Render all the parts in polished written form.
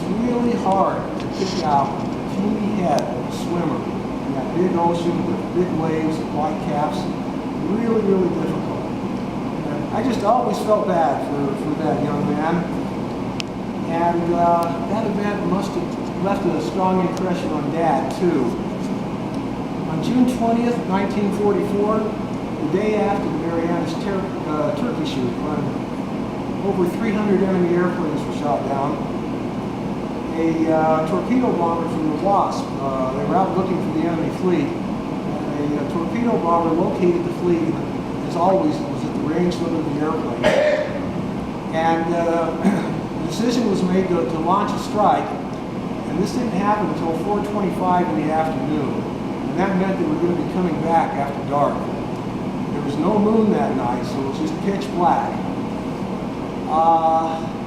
really hard to pick out a puny head of a swimmer in that big ocean with big waves and white caps. Really, really difficult. And I just always felt bad for that young man. And that event must have left a strong impression on Dad, too. On June 20th, 1944, the day after the Marianas turkey shoot, when over 300 enemy airplanes were shot down, a torpedo bomber from the Wasp, they were out looking for the enemy fleet, and a torpedo bomber located the fleet, and as always, it was at the range limit of the airplane. And the decision was made to launch a strike, and this didn't happen until 4:25 in the afternoon, and that meant they were going to be coming back after dark. There was no moon that night, so it was just pitch black.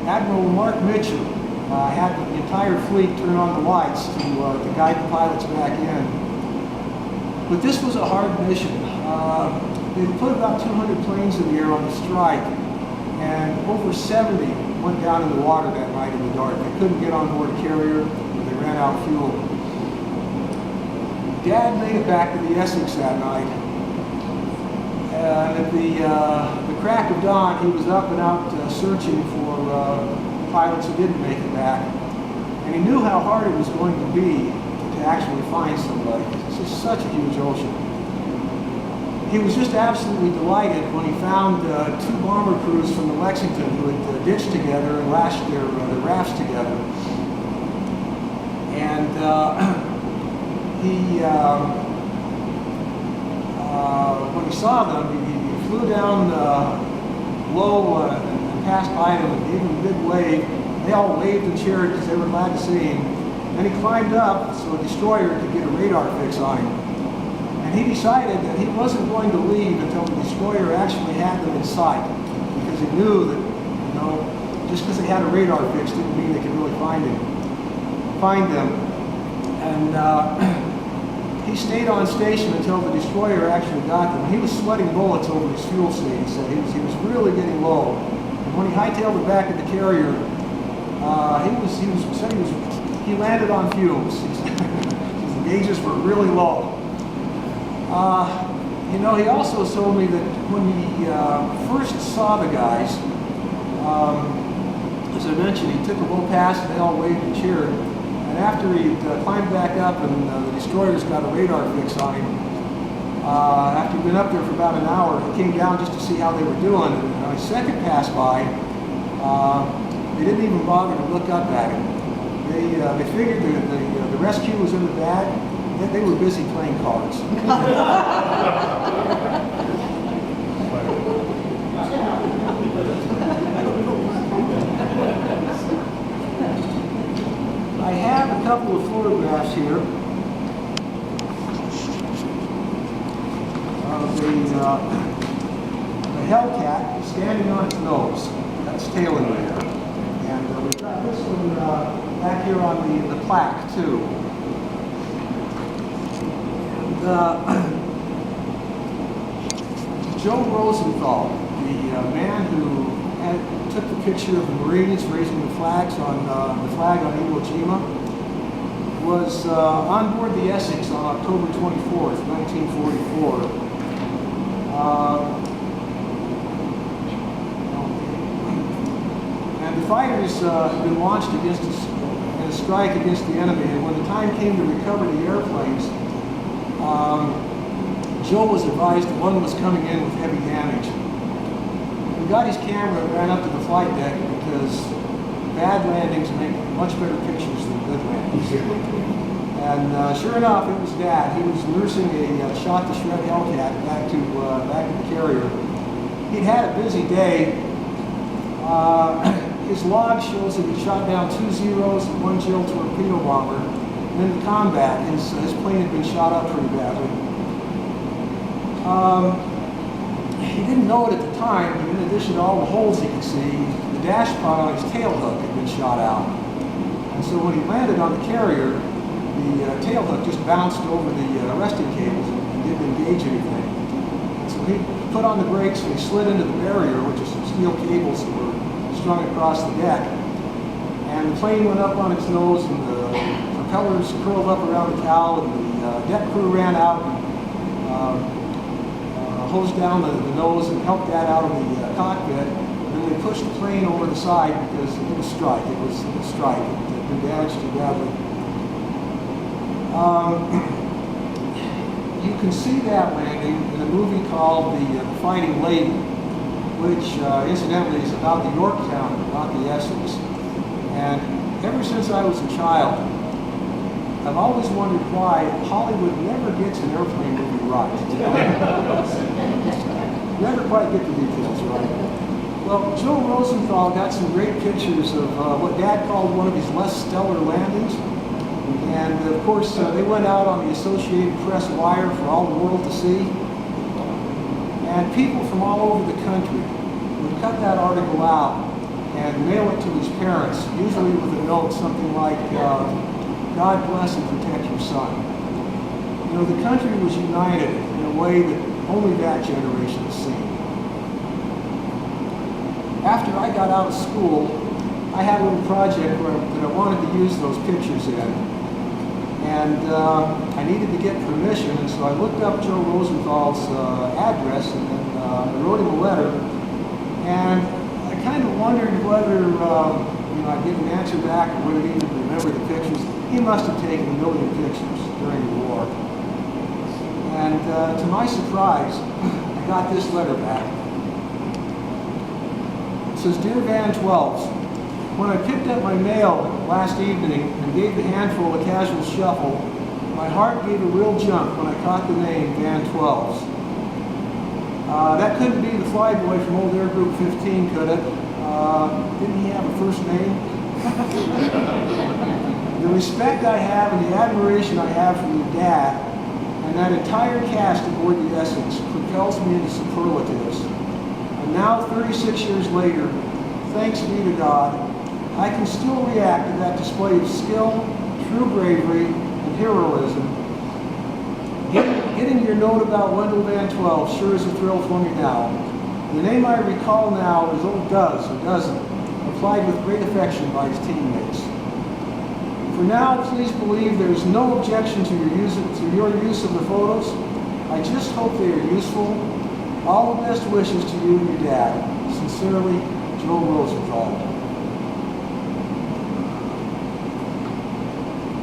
Admiral Mark Mitchell had the entire fleet turn on the lights to guide the pilots back in. But this was a hard mission. They put about 200 planes in the air on the strike, and over 70 went down in the water that night in the dark. They couldn't get on board a carrier, or they ran out of fuel. Dad made it back to the Essex that night. And at the crack of dawn, he was up and out searching for pilots who didn't make it back. And he knew how hard it was going to be to actually find somebody. It's just such a huge ocean. He was just absolutely delighted when he found two bomber crews from the Lexington who had ditched together and lashed their rafts together. And when he saw them, he flew down low and passed by them and gave them a big wave. They all waved and cheered because they were glad to see him. Then he climbed up so a destroyer could get a radar fix on him. And he decided that he wasn't going to leave until the destroyer actually had them in sight, because he knew that, just because they had a radar fix didn't mean they could really find them. And he stayed on station until the destroyer actually got them. He was sweating bullets over his fuel stage, so he was really getting low. And when he hightailed it back at the carrier, he landed on fumes. His gauges were really low. He also told me that when he first saw the guys, as I mentioned, he took a low pass and they all waved and cheered. And after he climbed back up and the destroyers got a radar fix on him, after he'd been up there for about an hour, he came down just to see how they were doing. And on his second pass by, they didn't even bother to look up at him. They figured the rescue was in the bag. They were busy playing cards. I have a couple of photographs here of the Hellcat standing on its nose. That's tail in there. And we've got this one back here on the plaque, too. Joe Rosenthal, the man who took the picture of the Marines raising the flags on the flag on Iwo Jima, was on board the Essex on October 24th, 1944. And the fighters had been launched against in a strike against the enemy, and when the time came to recover the airplanes, Joe was advised that one was coming in with heavy damage. He got his camera and ran up to the flight deck because bad landings make much better pictures than good landings. And sure enough, it was Dad. He was nursing a shot-to-shred Hellcat back to the carrier. He'd had a busy day. His log shows that he shot down 2 Zeros and 1 Jill torpedo bomber. And in the combat, his plane had been shot up pretty badly. He didn't know it at the time, but in addition to all the holes he could see, the dash pod on his tail hook had been shot out. And so when he landed on the carrier, the tail hook just bounced over the arresting cables and didn't engage anything. And so he put on the brakes and he slid into the barrier, which is some steel cables that were strung across the deck. and the plane went up on its nose, and the propellers curled up around the cowl, and the deck crew ran out and hosed down the nose and helped Dad out of the cockpit. And then they pushed the plane over the side because it was strike. It was a strike. It had been damaged too badly. You can see that landing in a movie called The Fighting Lady, which incidentally is about the Yorktown, not the Essex. And ever since I was a child, I've always wondered why Hollywood never gets an airplane movie right. Never quite get the details right. Well, Joe Rosenthal got some great pictures of what Dad called one of his less stellar landings. And of course, they went out on the Associated Press wire for all the world to see. And people from all over the country would cut that article out and mail it to his parents, usually with a note something like, God bless and protect your son. You know, the country was united in a way that only that generation has seen. After I got out of school, I had a little project that I wanted to use those pictures in. And I needed to get permission, and so I looked up Joe Rosenthal's address, and then I wrote him a letter. And I kind of wondered whether I'd get an answer back or whether he would remember the pictures. He must have taken a million pictures during the war. And to my surprise, I got this letter back. It says, Dear Van 12s, when I picked up my mail last evening and gave the handful a casual shuffle, my heart gave a real jump when I caught the name Van 12s. That couldn't be the flyboy from old Air Group 15, could it? Didn't he have a first name? The respect I have and the admiration I have for your dad and that entire cast aboard the Essex propels me into superlatives. And now, 36 years later, thanks be to God, I can still react to that display of skill, true bravery, and heroism. Getting your note about Wendell Van 12 sure is a thrill for me now. The name I recall now is old Does, or Doesn't, applied with great affection by his teammates. For now, please believe there is no objection to your use of the photos. I just hope they are useful. All the best wishes to you and your dad. Sincerely, Joe Rosenthal.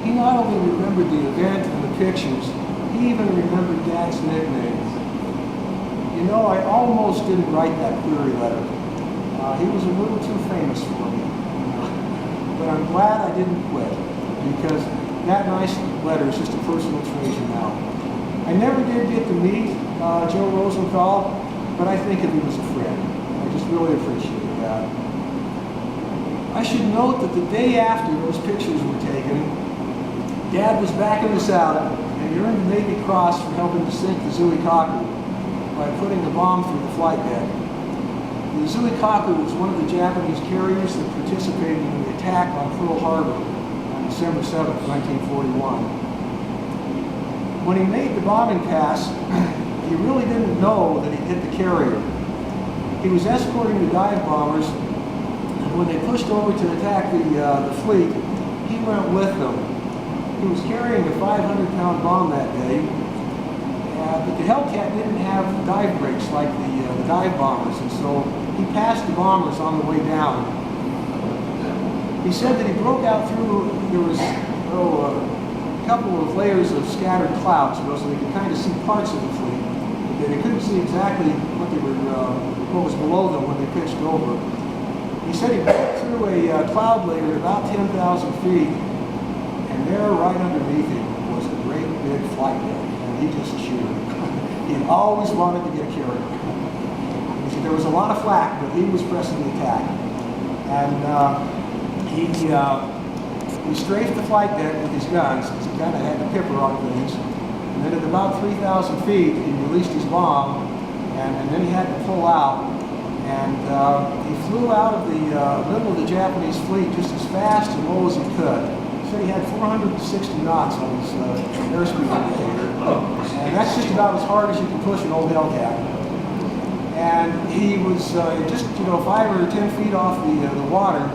He not only remembered the event and the pictures, he even remembered Dad's nickname. You know, I almost didn't write that query letter. He was a little too famous for me. But I'm glad I didn't quit, because that nice letter is just a personal treasure now. I never did get to meet Joe Rosenthal, but I think of him as a friend. I just really appreciate that. I should note that the day after those pictures were taken, Dad was backing us out, and he earned the Navy Cross for helping to sink the Zuikaku by putting the bomb through the flight deck. The Zuikaku was one of the Japanese carriers that participated in the attack on Pearl Harbor on December 7, 1941. When he made the bombing pass, he really didn't know that he'd hit the carrier. He was escorting the dive bombers, and when they pushed over to attack the fleet, he went with them. He was carrying a 500-pound bomb that day, but the Hellcat didn't have dive brakes like the dive bombers, and so he passed the bombers on the way down. He said that he broke out through, there was a couple of layers of scattered clouds, so they could kind of see parts of the fleet. They couldn't see exactly what was below them when they pitched over. He said he broke through a cloud layer at about 10,000 feet, and there, right underneath him, was a great big flight deck, and he just cheered. He had always wanted to get a carrier. He said there was a lot of flak, but he was pressing the attack. And he strafed the flight deck with his guns, because he kind of had the pipper on things. And then at about 3,000 feet, he released his bomb, and then he had to pull out. And he flew out of the middle of the Japanese fleet just as fast and low as he could. He said he had 460 knots on his airspeed indicator. And that's just about as hard as you can push an old Hellcat. And he was just 5 or 10 feet off the water.